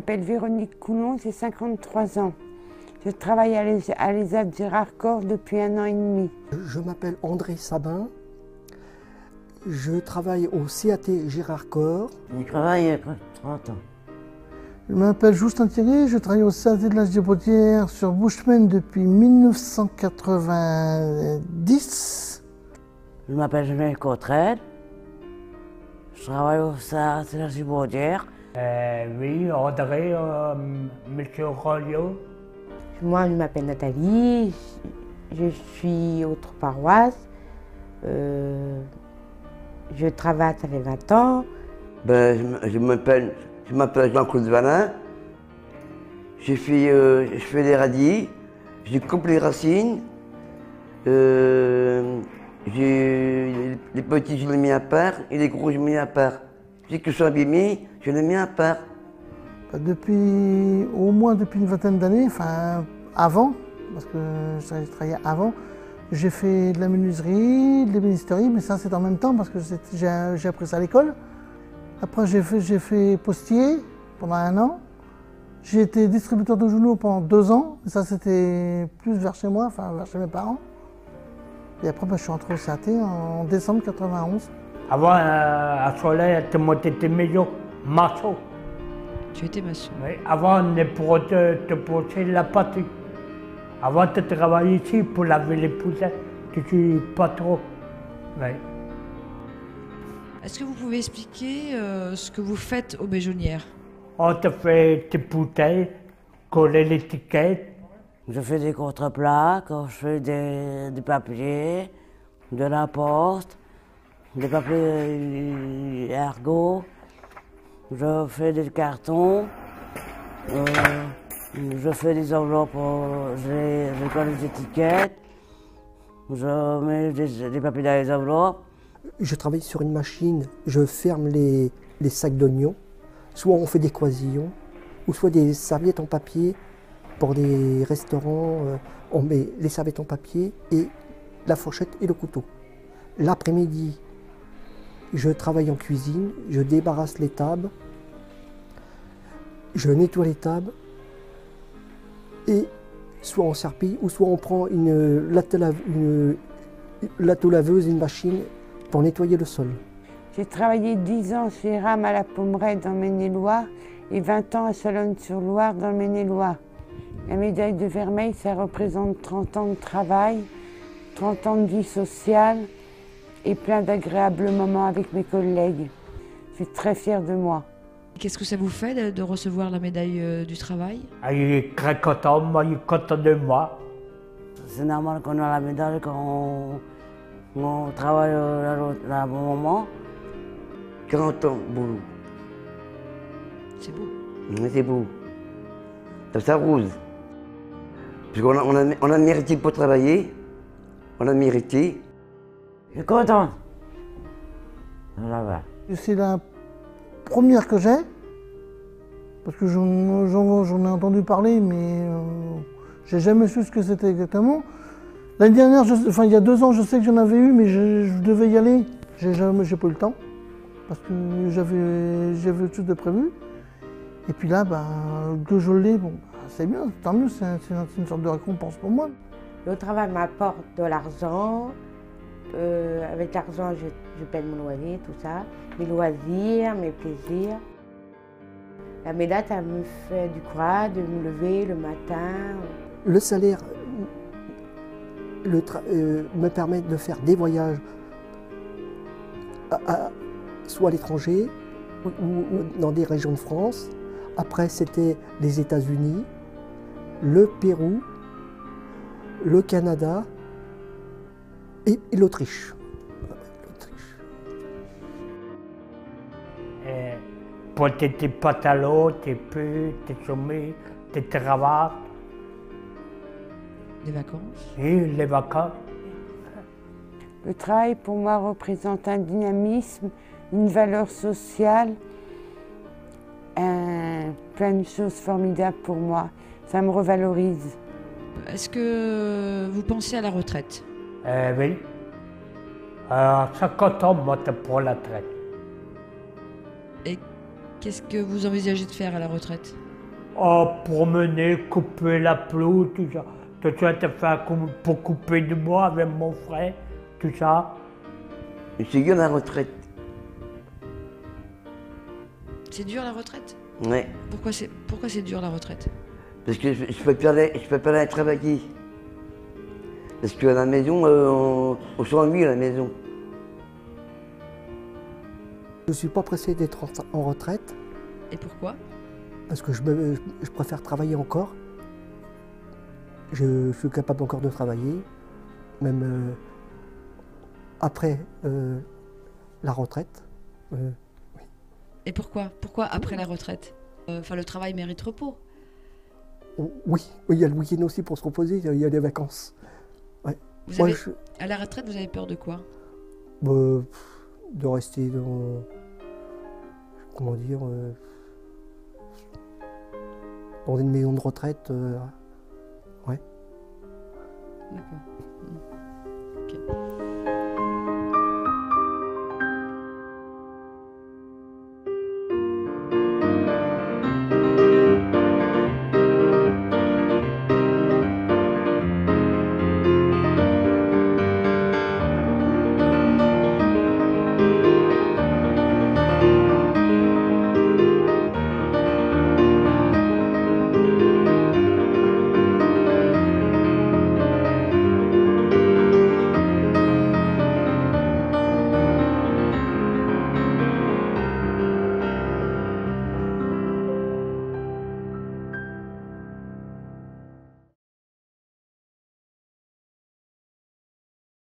m'appelle Véronique Coulon, j'ai 53 ans. Je travaille à l'ESAT Gérardcourt depuis 1 an et demi. Je m'appelle André Sabin. Je travaille au CAT Gérardcourt. Je travaille il y a 30 ans. Je m'appelle Justin Thierry, je travaille au CAT de la Gépotière sur Bushman depuis 1990. Je m'appelle Jean-Michel Cotrel. Je travaille au CAT de la Gépotière. Oui, André, Monsieur Rolliot. Moi, je m'appelle Nathalie, je suis autre paroisse. Je travaille, ça fait 20 ans. Je m'appelle Jean-Claude Valin. Je fais des radis, je coupe les racines. Les petits, je les mets à part, et les gros, je les mets à part. Dès que je suis abîmé, je les mets à part. Au moins depuis une vingtaine d'années, enfin avant, parce que je travaillais avant, j'ai fait de la menuiserie, de l'ébénisterie, mais ça c'est en même temps parce que j'ai appris ça à l'école. Après j'ai fait postier pendant 1 an. J'ai été distributeur de journaux pendant 2 ans, et ça c'était plus vers chez moi, enfin vers chez mes parents. Et après je suis entré au CAT en décembre 91. Avant, à Soleil, tu étais meilleur maçon. Tu étais maçon. Oui, avant, on est pour te poser la pâture. Avant, tu travaillais ici pour laver les poussins. Tu suis pas trop. Oui. Est-ce que vous pouvez expliquer ce que vous faites aux Béjonnières? On te fait tes bouteilles, coller l'étiquette. Je fais des contreplats, quand je fais des papiers, de la poste, des papiers ergots. Je fais des cartons, je fais des enveloppes, je colle les étiquettes, je mets des papiers dans les enveloppes. Je travaille sur une machine, je ferme les sacs d'oignons. Soit on fait des croisillons, ou soit des serviettes en papier. Pour des restaurants, on met les serviettes en papier et la fourchette et le couteau. L'après-midi, je travaille en cuisine, je débarrasse les tables, je nettoie les tables et soit on serpille ou soit on prend une laveuse, une machine pour nettoyer le sol. J'ai travaillé 10 ans chez RAM à la Pommeraye dans le Maine-et-Loire et 20 ans à Chalonnes-sur-Loire dans le Maine-et-Loire. La médaille de vermeil, ça représente 30 ans de travail, 30 ans de vie sociale et plein d'agréables moments avec mes collègues. Je suis très fière de moi. Qu'est-ce que ça vous fait de recevoir la médaille du travail? Il est très content, moi, il est content de moi. C'est normal qu'on a la médaille quand on travaille à un bon moment. 40 ans, boulot. C'est beau. Mais c'est beau. Ça rose. Parce qu'on a mérité pour travailler. On a mérité. Je suis content. Voilà. C'est la première que j'ai, parce que j'en ai entendu parler, mais j'ai jamais su ce que c'était exactement. L'année dernière, il y a 2 ans, je sais que j'en avais eu, mais je devais y aller. J'ai pas eu le temps, parce que j'avais autre chose de prévu. Et puis là, que je l'ai, bon, c'est bien, tant mieux, c'est une sorte de récompense pour moi. Le travail m'apporte de l'argent. Avec l'argent, je paie mon loyer, tout ça. Mes loisirs, mes plaisirs. La médaille, ça me fait du courage de me lever le matin. Le salaire me permet de faire des voyages, soit à l'étranger ou dans des régions de France. Après, c'était les États-Unis, le Pérou, le Canada et l'Autriche. Pour tes pantalons, tes pulls, tes chemises, tes cravates. Des vacances? Et les vacances. Le travail pour moi représente un dynamisme, une valeur sociale, plein de choses formidables pour moi. Ça me revalorise. Est-ce que vous pensez à la retraite? Oui. À 50 ans, moi, t'es pour la retraite. Et qu'est-ce que vous envisagez de faire à la retraite? promener, couper la pelouse, tout ça. Tout ça, t'as fait pour couper de bois avec mon frère, tout ça. C'est dur la retraite. C'est dur la retraite? Ouais. Pourquoi c'est dur la retraite? Parce que je peux pas aller travailler. Parce qu'à la maison, on s'ennuie à la maison. Je ne suis pas pressé d'être en retraite Et pourquoi? parce que je préfère travailler encore. Je suis capable encore de travailler, même après la retraite. Et pourquoi? Pourquoi après la retraite? Enfin, le travail mérite repos. Oui, il y a le week-end aussi pour se reposer, il y a des vacances. Ouais. Vous avez, à la retraite, vous avez peur de quoi? De rester dans... Comment dire dans une maison de retraite. Ouais. D'accord.